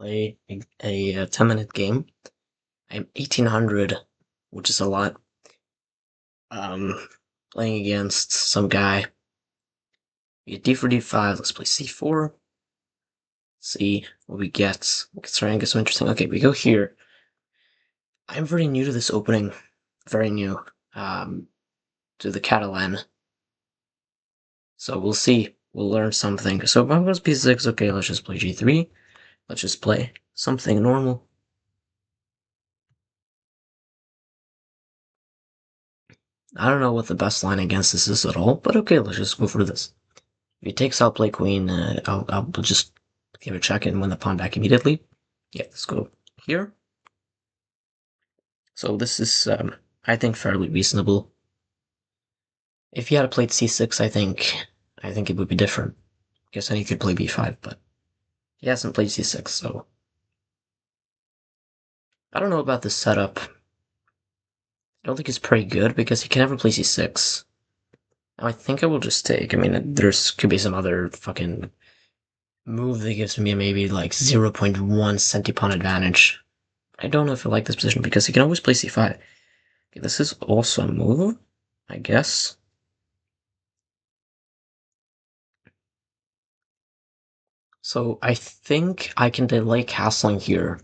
play a 10-minute game. I'm 1800, which is a lot. Playing against some guy. We get d4, d5. Let's play c4. See what we get. It's starting to get so interesting. Okay, we go here. I'm very new to this opening. Very new. To the Catalan. So we'll see. We'll learn something. So if I'm going to b6, okay, let's just play g3. Let's just play something normal. I don't know what the best line against this is at all, but okay, let's just go for this. If he takes, I'll play queen. I'll just give a check and win the pawn back immediately. Yeah, let's go here. So this is, I think, fairly reasonable. If he had played c6, I think it would be different. Guess then he could play b5, but he hasn't played c6, so I don't know about this setup. I don't think it's pretty good because he can never play c6. Now I think I will just take. I mean, there's could be some other fucking move that gives me maybe like 0.1 centipawn advantage. I don't know if I like this position because he can always play c5. Okay, this is also a move, I guess. So I think I can delay castling here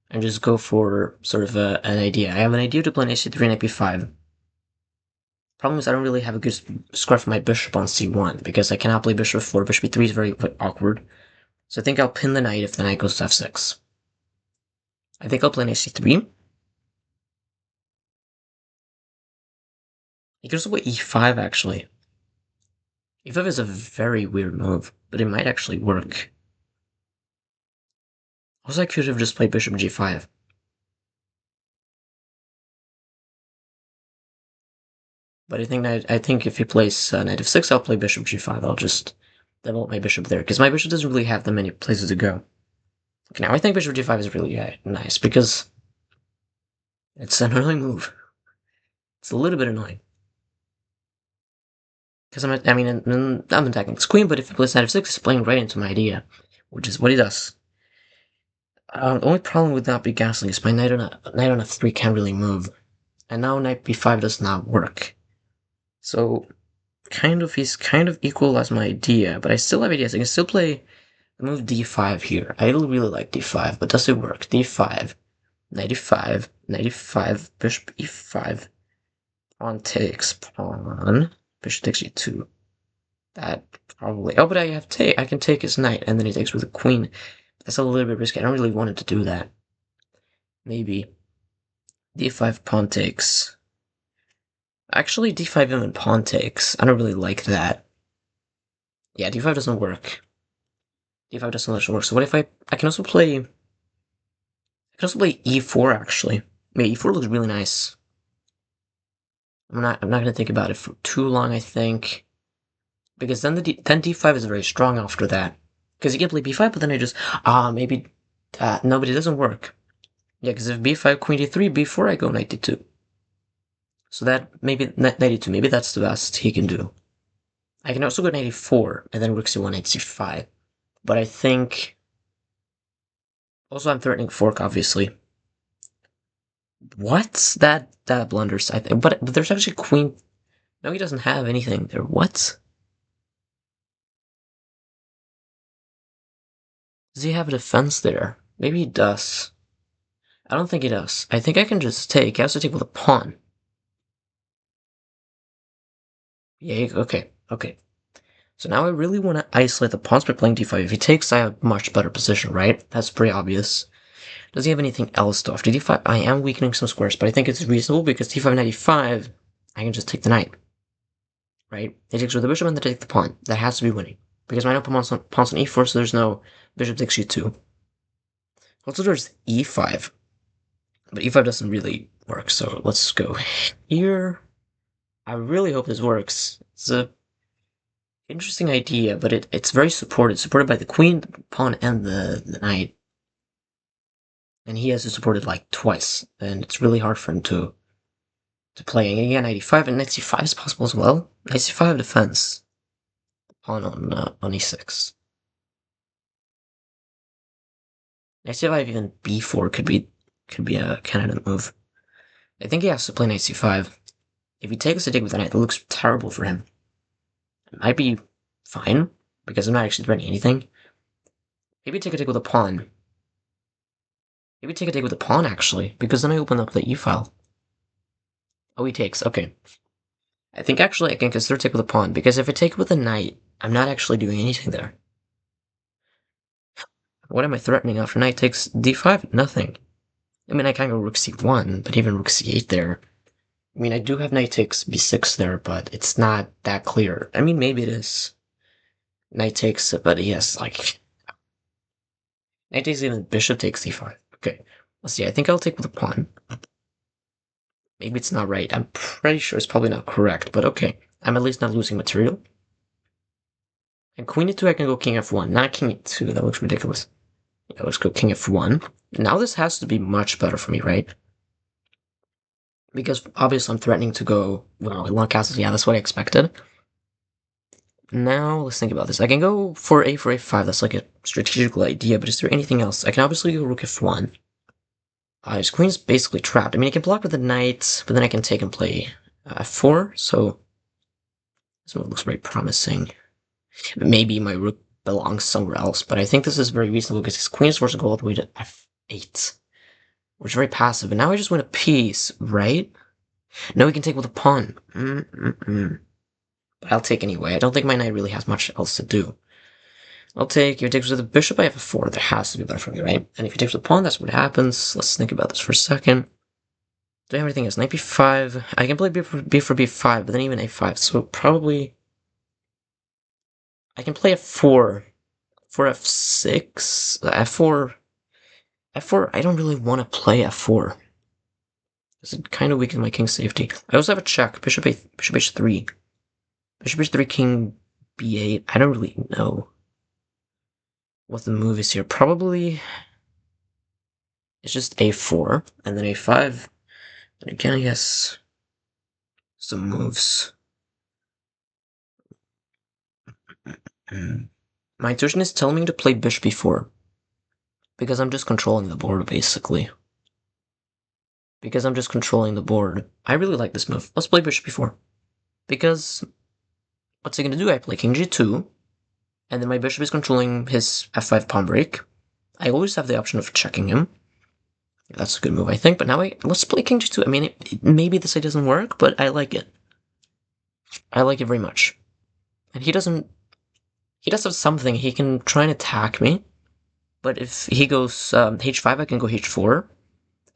and just go for sort of an idea. I have an idea to play knight c3 and knight b5. Problem is I don't really have a good square for my bishop on c1 because I cannot play bishop 4. Bishop b3 is very awkward. So I think I'll pin the knight if the knight goes to f6. I think I'll play knight c3. He goes away e5 actually. e5 is a very weird move, but it might actually work. Also, I could have just played bishop g5. But I think if he plays knight f6, I'll play bishop g5. I'll just develop my bishop there, because my bishop doesn't really have that many places to go. Okay, now I think bishop g5 is really nice, because it's an early move. It's a little bit annoying. Because I'm attacking this queen, but if he plays knight f6, it's playing right into my idea, which is what he does. The only problem with not be castling is my knight on f3 can't really move, and now knight b5 does not work. So, he's kind of equal as my idea, but I still have ideas. I can still play the move d5 here. I really like d5, but does it work? d5, knight e5, knight e5, bishop e5, pawn takes pawn, bishop takes e2. That probably. Oh, but I can take his knight, and then he takes with the queen. That's a little bit risky. I don't really want him to do that. Maybe d5 pawn takes. Actually, d5 even pawn takes. I don't really like that. Yeah, d5 doesn't work. d5 doesn't work. So what if I can also play e4 actually. Yeah, e4 looks really nice. I'm not gonna think about it for too long, I think. Because then d5 is very strong after that. Because you can play b5, but then I just maybe no, but it doesn't work. Yeah, because if b5 queen d3, b4 I go knight d2. So that maybe knight d2, maybe that's the best he can do. I can also go knight e4 and then rook c1 knight c5. But I think also I'm threatening fork obviously. What? That blunders, I think. But there's actually queen. No, he doesn't have anything there. What? Does he have a defense there? Maybe he does. I don't think he does. I think I can just take. He has to take with a pawn. Yeah, okay. So now I really want to isolate the pawns by playing d5. If he takes, I have a much better position, right? That's pretty obvious. Does he have anything else though? After d5, I am weakening some squares, but I think it's reasonable because d5 knight e5, I can just take the knight. Right? He takes with the bishop and then take the pawn. That has to be winning. Because my no pawn's on e4, so there's no bishop takes e2. Also, there's e5. But e5 doesn't really work, so let's go here. I really hope this works. It's a interesting idea, but it's very supported by the queen, the pawn, and the knight. And he has to support it like twice, and it's really hard for him to play. And again, knight e5 and knight c5 is possible as well. Knight c5 defense. Pawn on e6. Knight c5, even b4 could be a candidate move. I think he has to play knight c5. If he takes a dig with the knight, it looks terrible for him. It might be fine, because I'm not actually threatening anything. Maybe take a dig with a pawn. Maybe take a dig with a pawn, actually, because then I open up the e-file. Oh, he takes, okay. I think actually I can consider take with a pawn, because if I take with a knight, I'm not actually doing anything there. What am I threatening after knight takes d5? Nothing. I mean, I can go rook c1, but even rook c8 there. I mean, I do have knight takes b6 there, but it's not that clear. I mean, maybe it is. Knight takes, but yes, like... Knight takes even bishop takes c5. Okay, let's see, I think I'll take with a pawn. Maybe it's not right. I'm pretty sure it's probably not correct, but okay. I'm at least not losing material. And queen e2, I can go king f1, not king e2. That looks ridiculous. Yeah, let's go king f1. Now this has to be much better for me, right? Because obviously I'm threatening to go, well, long castles. Yeah, that's what I expected. Now let's think about this. I can go for a5. That's like a strategical idea, but is there anything else? I can obviously go rook f1. His queen's basically trapped. I mean, I can block with the knight, but then I can take and play f4, so this move looks very promising. Maybe my rook belongs somewhere else, but I think this is very reasonable because his queen's forced to go all the way to f8, which is very passive. And now I just win a piece, right? No, we can take with a pawn. But I'll take anyway. I don't think my knight really has much else to do. I'll take, if he takes with the bishop, I have a 4. There has to be better for me, right? And if he takes with the pawn, that's what happens. Let's think about this for a second. Do I have anything else? Knight b5. I can play b for b5, but then even a5. So probably... I can play f4. For f6? f4... f4, I don't really want to play f4. Because it kind of weakens my king's safety. I also have a check. Bishop h3. Bishop h3, king b8. I don't really know what the move is here. Probably it's just a4 and then a5. And again, I guess some moves. My intuition is telling me to play bishop b4 because I'm just controlling the board, basically. Because I'm just controlling the board. I really like this move. Let's play bishop b4. Because what's he gonna do? I play king g2, and then my bishop is controlling his f5 pawn break. I always have the option of checking him. That's a good move, I think. But now let's play king g2. I mean, maybe this side doesn't work, but I like it. I like it very much. And he does have something. He can try and attack me. But if he goes h5, I can go h4.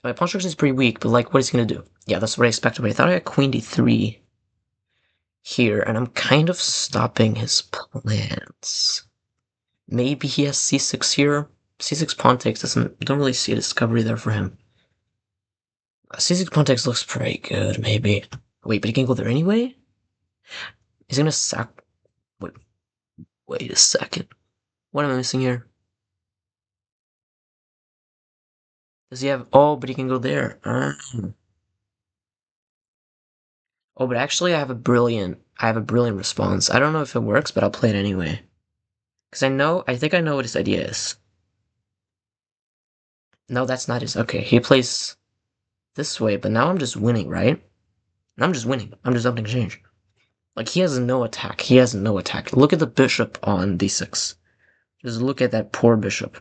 My pawn structure is pretty weak, but like, what is he gonna do? Yeah, that's what I expected. But I thought I had queen d3 here, and I'm kind of stopping his plans. Maybe he has c6 here. c6 pawn takes. Don't really see a discovery there for him. C6 pawn takes looks pretty good, maybe. Wait, but he can go there anyway? He's gonna sack... Wait a second. What am I missing here? Does he have... Oh, but he can go there. Oh, but actually I have a brilliant response. I don't know if it works, but I'll play it anyway. Because I think I know what his idea is. No, that's not his. Okay, he plays this way, but now I'm just winning, right? I'm just winning. I'm just up to exchange. Like, he has no attack. He has no attack. Look at the bishop on d6. Just look at that poor bishop.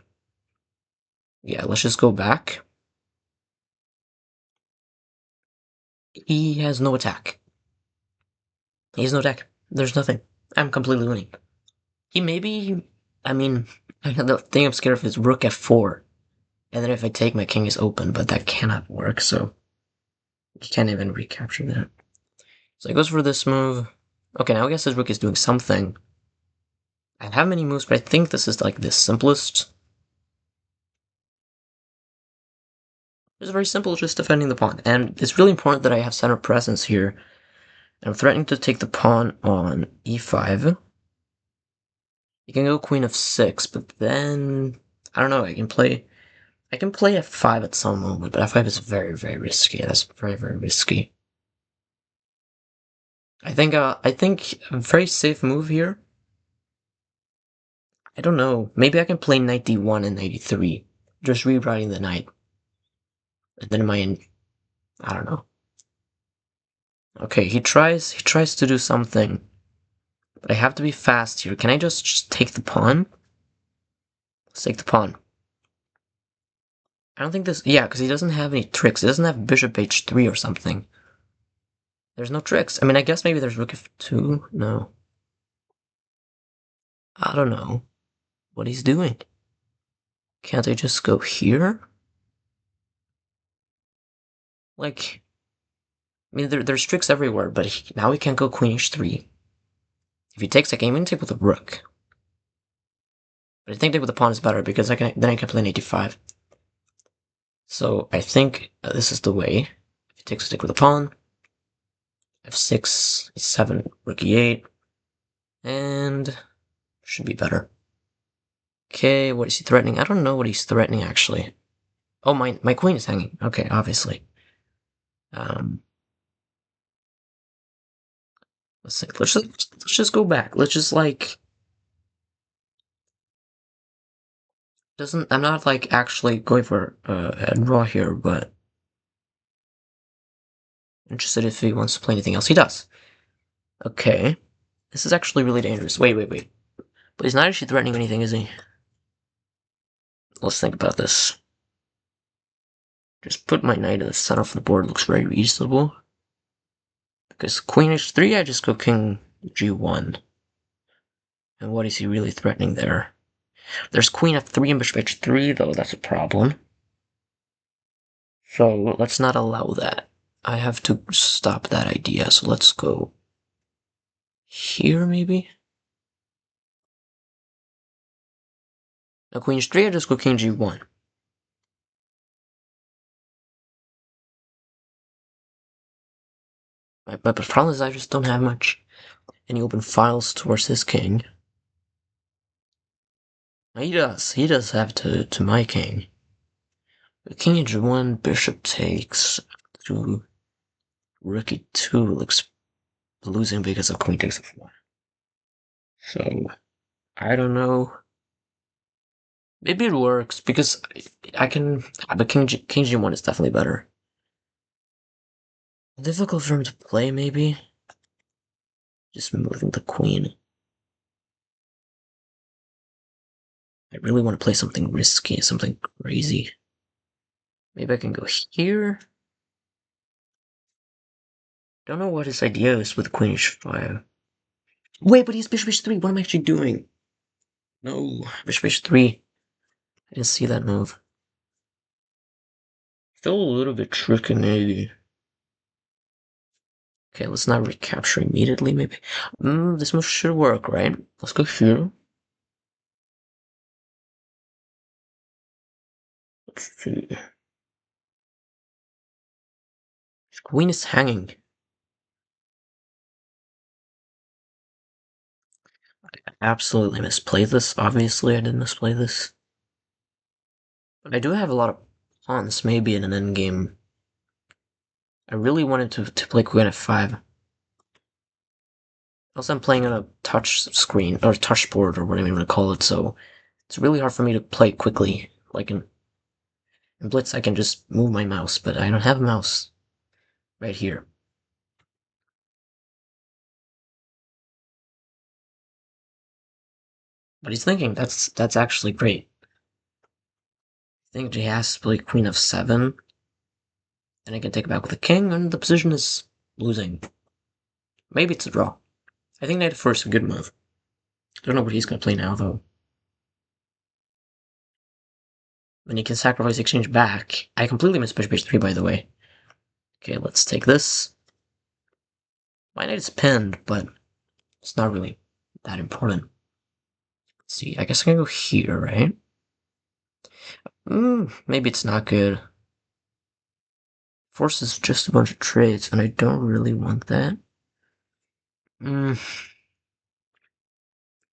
Yeah, let's just go back. He has no attack. He has no attack. There's nothing. I'm completely winning. He maybe... I mean, the thing I'm scared of is rook f4. And then if I take, my king is open, but that cannot work, so... You can't even recapture that. So he goes for this move. Okay, now I guess his rook is doing something. I have many moves, but I think this is like the simplest. It's very simple, just defending the pawn. And it's really important that I have center presence here. I'm threatening to take the pawn on e5. You can go queen f6, but then... I don't know, I can play f5 at some moment, but f5 is very, very risky. That's very, very risky. I think a very safe move here. I don't know. Maybe I can play knight d1 and knight d3. just rewriting the knight. And then I don't know. Okay, he tries to do something. But I have to be fast here. Can I just take the pawn? Let's take the pawn. I don't think this... Yeah, because he doesn't have any tricks. He doesn't have bishop h3 or something. There's no tricks. I mean, I guess maybe there's rook f2? No. I don't know what he's doing. Can't I just go here? Like... I mean, there's tricks everywhere, but now he can't go queen h3. If he takes, I can even take with a rook. But I think take with the pawn is better, because then I can play an 85. So I think this is the way. If he takes, stick with a pawn. f6, e7, rook e8, and should be better. Okay, what is he threatening? I don't know what he's threatening, actually. Oh, my queen is hanging. Okay, obviously. Let's see. Let's just go back. Let's just, like... I'm not, like, actually going for a draw here, but... interested if he wants to play anything else. He does. Okay. This is actually really dangerous. Wait. But he's not actually threatening anything, is he? Let's think about this. Just put my knight in the center of the board. Looks very reasonable. Because queen h3, I just go king g1. And what is he really threatening there? There's queen f3 and bishop h3, though. That's a problem. So let's not allow that. I have to stop that idea. So let's go here, maybe? Now queen h3, I just go king g1. But the problem is I just don't have any open files towards this king. Now he does have to my king. King h1, bishop takes, to rook e2 looks losing because of queen takes f1. So, I don't know. Maybe it works, because but king g1 is definitely better. Difficult for him to play, maybe? Just moving the queen. I really want to play something risky, something crazy. Maybe I can go here? Don't know what his idea is with queen h5. Wait, but he's bishop h3. What am I actually doing? No, bishop h3. I didn't see that move. Still a little bit tricky, maybe. Okay, let's not recapture immediately, maybe. This move should work, right? Let's go here. Let's see. His queen is hanging. I absolutely misplayed this. Obviously, I did misplay this. But I do have a lot of pawns, maybe in an endgame. I really wanted to play queen f5. Also, I'm playing on a touch screen, or touch board, or whatever you want to call it, so it's really hard for me to play quickly. Like in Blitz, I can just move my mouse, but I don't have a mouse right here. But he's thinking, that's actually great. I think he has to play queen f7, and I can take it back with a king, and the position is losing. Maybe it's a draw. I think knight f4 is a good move. I don't know what he's going to play now, though. Then he can sacrifice exchange back. I completely missed bishop h3, by the way. Okay, let's take this. My knight is pinned, but it's not really that important. Let's see, I guess I can go here, right? Maybe it's not good. Forces just a bunch of trades, and I don't really want that. Well,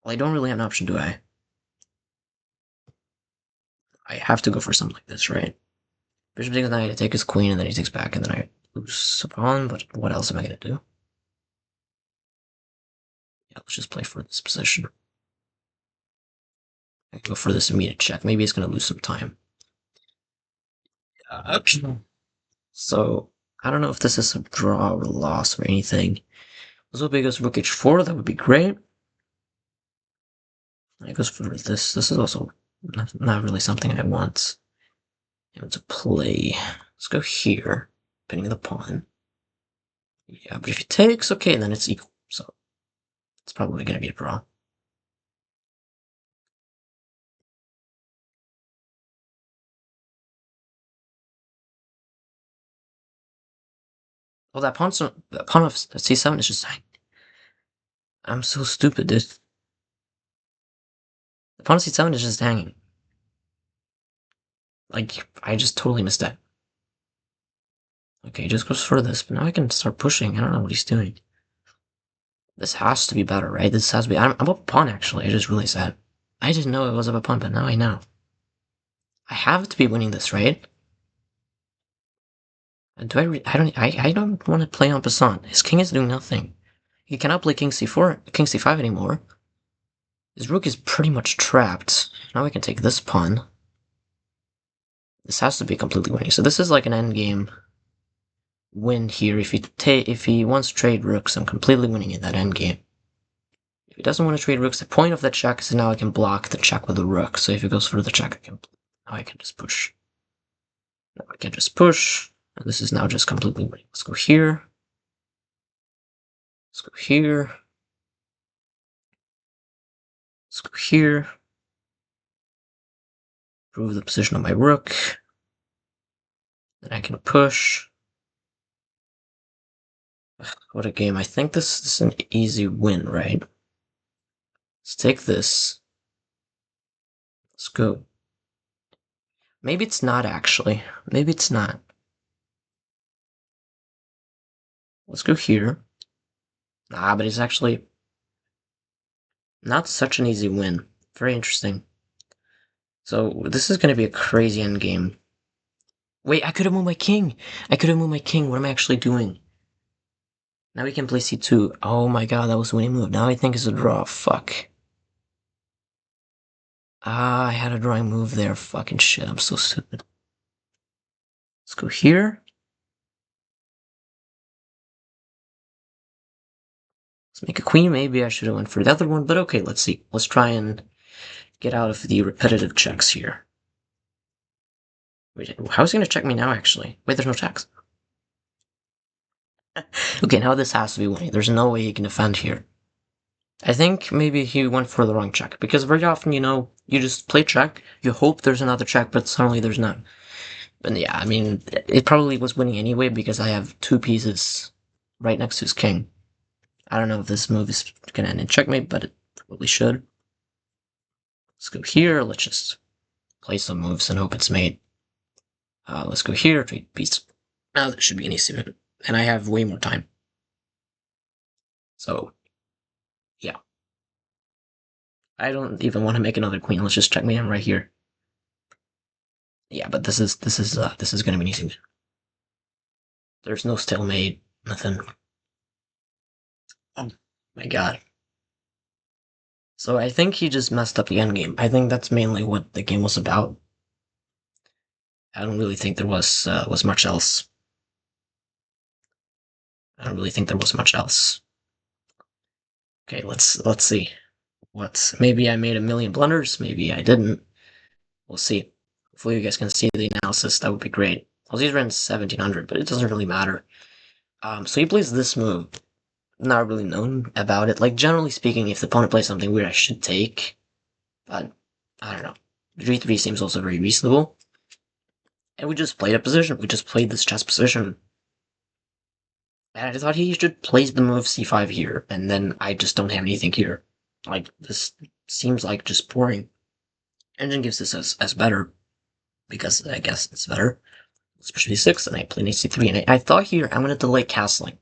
I don't really have an option, do I? I have to go for something like this, right? Bishop takes knight, I take his queen, and then he takes back, and then I lose a pawn, but what else am I gonna do? Yeah, let's just play for this position. I can go for this immediate check. Maybe he's gonna lose some time. Okay. So, I don't know if this is a draw or loss or anything. Let's hope he goes rook h4, that would be great. He goes for this. This is also not really something I want him to play. Let's go here, pinning the pawn. Yeah, but if he takes, okay, then it's equal. So, it's probably going to be a draw. Well, that pawn of c7 is just... I'm so stupid, dude. The pawn of c7 is just hanging. Like, I just totally missed that. Okay, he just goes for this, but now I can start pushing. I don't know what he's doing. This has to be better, right? This has to be... I'm up a pawn, actually. I just realized that. I didn't know it was up a pawn, but now I know. I have to be winning this, right? Do I don't want to play en passant. His king is doing nothing. He cannot play king c4, king c5 anymore. His rook is pretty much trapped. Now we can take this pawn. This has to be completely winning. So this is like an endgame win here. If he wants to trade rooks, I'm completely winning in that endgame. If he doesn't want to trade rooks, the point of that check is now I can block the check with the rook. So if he goes for the check, now I can just push. Now I can just push. And this is now just completely winning. Let's go here. Let's go here. Let's go here. Improve the position of my rook. Then I can push. What a game. I think this is an easy win, right? Let's take this. Let's go. Maybe it's not, actually. Maybe it's not. Let's go here. Ah, but it's actually not such an easy win. Very interesting. So this is going to be a crazy endgame. Wait, I could have moved my king. I could have moved my king. What am I actually doing? Now we can play c2. Oh my god, that was a winning move. Now I think it's a draw. Fuck. Ah, I had a drawing move there. Fucking shit, I'm so stupid. Let's go here. Let's make a queen. Maybe I should have went for the other one, but okay, let's see. Let's try and get out of the repetitive checks here. Wait, how's he gonna check me now, actually? Wait, there's no checks. Okay, now this has to be winning. There's no way he can defend here. I think maybe he went for the wrong check, because very often, you just play check, you hope there's another check, but suddenly there's none. But yeah, I mean, it probably was winning anyway, because I have two pieces right next to his king. I don't know if this move is gonna end in checkmate, but it probably should. Let's go here, let's just play some moves and hope it's made. Let's go here, trade piece. Now that should be an easy win, and I have way more time. So, yeah. I don't even want to make another queen. Let's just checkmate him right here. Yeah, but this is gonna be an easy win. There's no stalemate, nothing. Oh my god. So I think he just messed up the endgame. I think that's mainly what the game was about. I don't really think there was much else. I don't really think there was much else. Okay, let's see. Maybe I made a million blunders, maybe I didn't. We'll see. Hopefully you guys can see the analysis, that would be great. I was using 1700, but it doesn't really matter. So he plays this move. Not really known about it. Like, generally speaking, if the opponent plays something weird, I should take. But, I don't know. G3 seems also very reasonable. And we just played a position. We just played this chess position. And I thought he should place the move c5 here, and then I just don't have anything here. Like, this seems like just boring. Engine gives this as better, because I guess it's better. Let's push d6, and I play knight c3, and I thought here I'm gonna delay castling,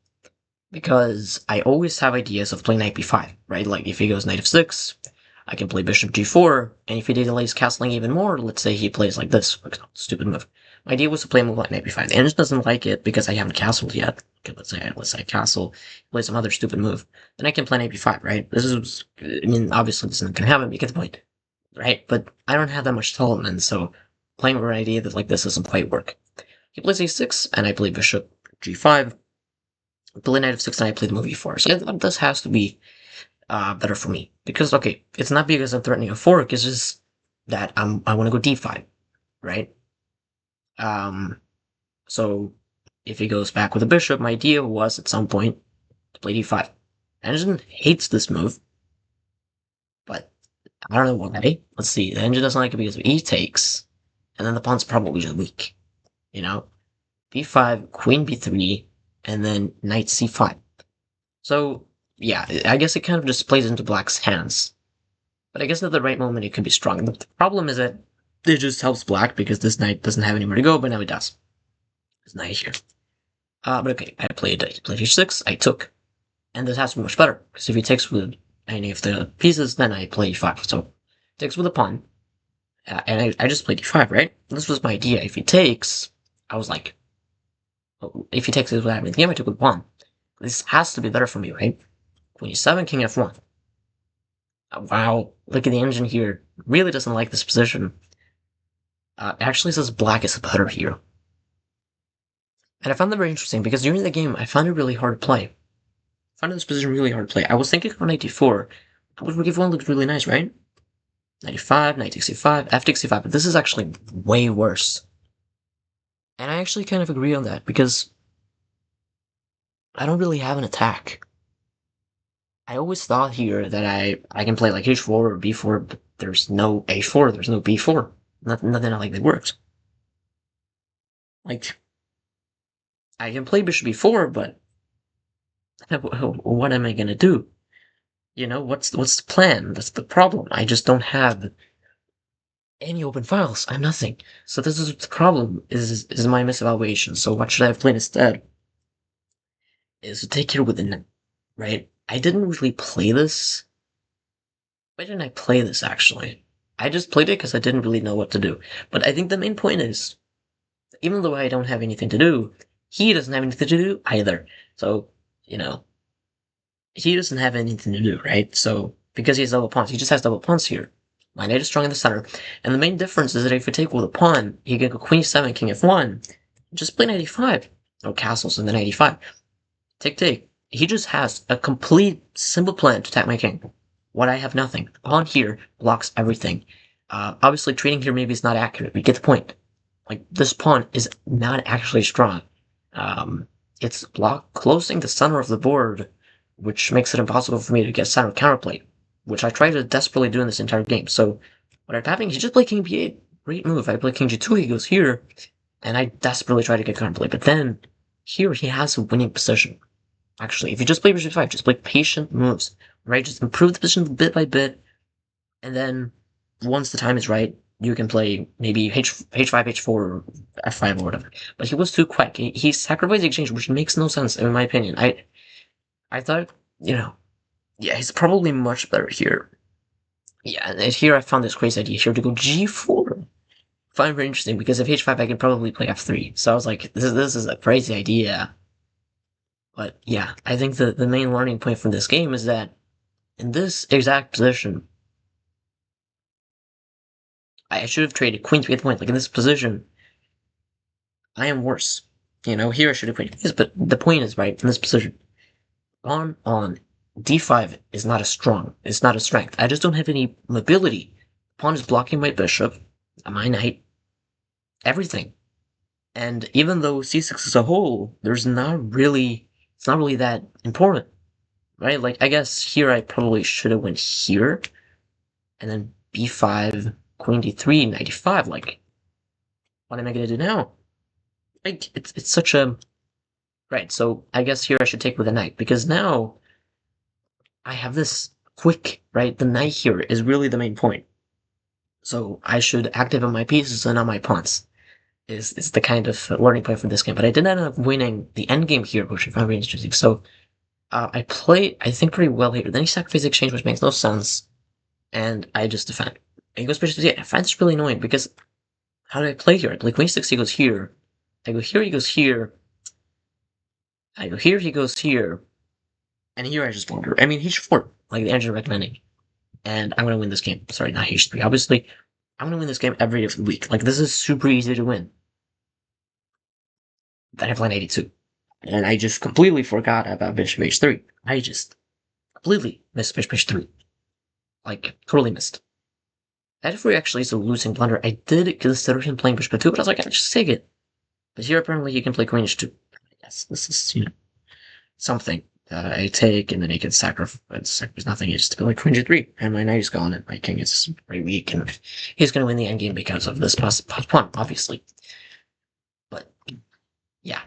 because I always have ideas of playing knight b5, right? Like, if he goes knight f6, I can play bishop g4, and if he delays castling even more, let's say he plays like this, for example, stupid move. My idea was to play a move like knight b5. The engine doesn't like it because I haven't castled yet. Okay, let's say I castle, play some other stupid move. Then I can play knight b5, right? This is, I mean, obviously this isn't gonna happen, but you get the point, right? But I don't have that much development, so playing with an idea that like this doesn't quite work. He plays a6, and I play bishop g5. Play knight f6, and I play the move e4. So this has to be better for me. Because, okay, it's not because I'm threatening a fork, it's just that I want to go d5, right? So if he goes back with a bishop, my idea was at some point to play d5. Engine hates this move, but I don't know why. Let's see. The engine doesn't like it because of e takes, and then the pawn's probably just weak. You know, b5, queen b3, and then knight c5. So yeah, I guess it kind of just plays into black's hands. But I guess at the right moment it could be strong. The problem is that it just helps black because this knight doesn't have anywhere to go, but now it does. It's knight here. But okay, he played h6, I took, and this has to be much better, because if he takes with any of the pieces, then I play e5. So, takes with a pawn, and I just played e5, right? This was my idea. If he takes, I was like, well, if he takes this without anything, I took with pawn. This has to be better for me, right? Queen e7, king f1. Wow, look at the engine here. Really doesn't like this position. It actually says black is better here. And I found that very interesting, because during the game, I found it really hard to play. I found this position really hard to play. I was thinking on knight d4, but rook e1 looked really nice, right? Knight e5, knight takes e5, f takes e5, but this is actually way worse. And I actually kind of agree on that, because I don't really have an attack. I always thought here that I can play like h4 or b4, but there's no a4, there's no b4. Nothing like that works. Like, I can play bishop b4, but what am I gonna do? You know, what's the plan? That's the problem. I just don't have any open files. I'm nothing. So this is the problem, is my misevaluation. So what should I have played instead? Is to take care with the knight, right? I didn't really play this. Why didn't I play this, actually? I just played it because I didn't really know what to do. But I think the main point is, even though I don't have anything to do, he doesn't have anything to do either. So, you know, he doesn't have anything to do, right? So, because he has double pawns, he just has double pawns here. My knight is strong in the center, and the main difference is that if you take with a pawn, he can go queen e7, king f1, just play knight e5, or castles in the knight e5. Take. He just has a complete, simple plan to attack my king. What I have nothing. The pawn here blocks everything. Obviously, trading here maybe is not accurate, but you get the point. Like, this pawn is not actually strong. It's closing the center of the board, which makes it impossible for me to get center counterplay, which I try to desperately do in this entire game. So what I'm having, he just played king b8, great move. I play king g2, he goes here, and I desperately try to get counterplay. But then here he has a winning position. Actually, if you just play bishop 5, just play patient moves, right? Just improve the position bit by bit, and then once the time is right, you can play maybe h5, h4, or f5 or whatever. But he was too quick. He sacrificed the exchange, which makes no sense in my opinion. I thought, you know, yeah, he's probably much better here. Yeah, and here I found this crazy idea here to go g4. I find it very interesting because if h5 I can probably play f3. So I was like, this is a crazy idea. But yeah, I think the main learning point from this game is that in this exact position, I should have traded queen to get the point. Like in this position, I am worse. You know, here I should have played this, but the point is, right, in this position, pawn on d5 is not as strong. It's not a strength. I just don't have any mobility. Pawn is blocking my bishop, my knight, everything. And even though c6 as a whole, it's not really that important, right? Like, I guess here I probably should have went here, and then b5, queen d3, knight d5. Like, what am I gonna do now? Like, it's such a... Right, so I guess here I should take with a knight, because now I have this quick, right? The knight here is really the main point. So I should activate my pieces and not my pawns. Is the kind of learning point from this game. But I did end up winning the endgame here, which I found very interesting. So I played, I think, pretty well here. Then he sacrificed exchange, which makes no sense. And I just defend. And he goes bishop to d8. I find this really annoying because how do I play here? I play queen 6, he goes here. I go here, he goes here. I go here, he goes here. And here I just wonder. I mean, h4, like the engine recommending. And I'm going to win this game. Sorry, not h3. Obviously, I'm going to win this game every week. Like, this is super easy to win. Then I play knight e2. And I just completely forgot about bishop h3. I just completely missed bishop h3. Like, totally missed. Knight f3 actually is a losing blunder. I did consider him playing bishop 2, but I was like, I'll just take it. But here apparently he can play queen h2. Yes, this is, something that I take, and then he can sacrifice nothing. He just play queen g3, and my knight is gone, and my king is very weak, and he's going to win the endgame because of this plus pawn, obviously. But, yeah.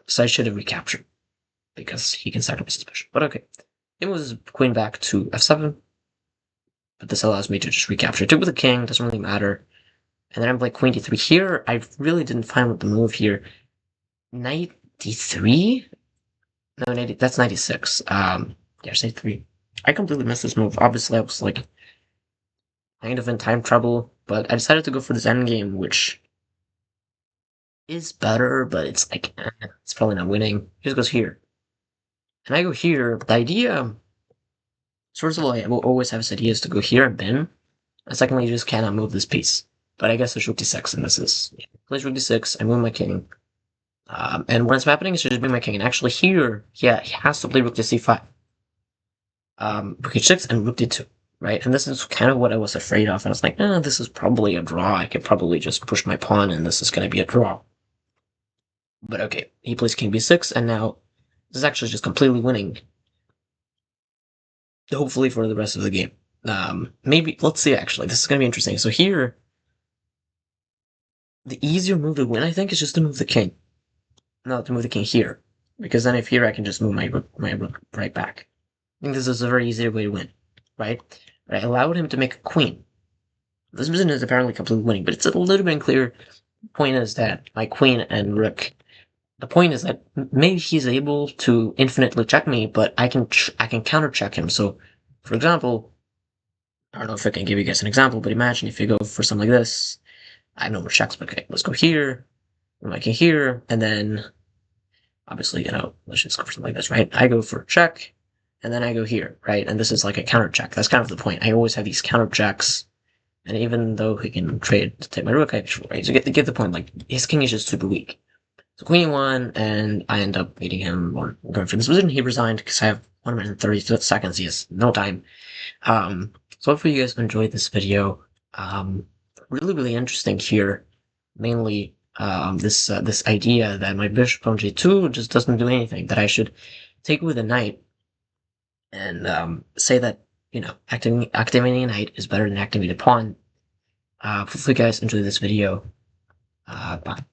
So I should have recaptured, because he can sacrifice his bishop. But okay. It was queen back to f7, but this allows me to just recapture. 2 with the king, doesn't really matter. And then I'm like queen d3 here. I really didn't find what the move here. Knight d3? No, that's 96. Yeah, knight 3. I completely missed this move. Obviously, I was like kind of in time trouble, but I decided to go for this endgame, which is better, but it's like, it's probably not winning. He just goes here. And I go here. The idea, first of all, I will always have this idea is to go here and bin. And secondly, you just cannot move this piece. But I guess there's rook d6, and this is, plays rook d6, I move my king. And what's happening is just bring my king. And actually here, yeah, he has to play rook to c5. Rook h6 and rook d2, right? And this is kind of what I was afraid of. And I was like, this is probably a draw. I could probably just push my pawn, and this is going to be a draw. But okay, he plays king b6, and now this is actually just completely winning. Hopefully for the rest of the game. Maybe, let's see, actually. This is going to be interesting. So here, the easier move to win, I think, is just to move the king. No, to move the king here. Because then if here, I can just move my rook right back. I think this is a very easy way to win, right? But I allowed him to make a queen. This position is apparently completely winning, but it's a little bit unclear. The point is that my queen and rook. The point is that maybe he's able to infinitely check me, but I can counter check him. So, for example, I don't know if I can give you guys an example, but imagine if you go for something like this. I have no more checks, but okay, let's go here, my king here, and then obviously, let's just go for something like this, right? I go for check, and then I go here, right? And this is like a counter check. That's kind of the point. I always have these counter checks, and even though he can trade to take my rook, right? So get the point. Like, his king is just super weak. So queen e1, and I end up beating him or going for this position. He resigned because I have 1 minute and 30 seconds. He has no time. So hopefully you guys enjoyed this video. Really, really interesting here. Mainly, this idea that my bishop on g2 just doesn't do anything. That I should take with a knight and say that activating a knight is better than activating a pawn. Hopefully, you guys enjoyed this video. Bye.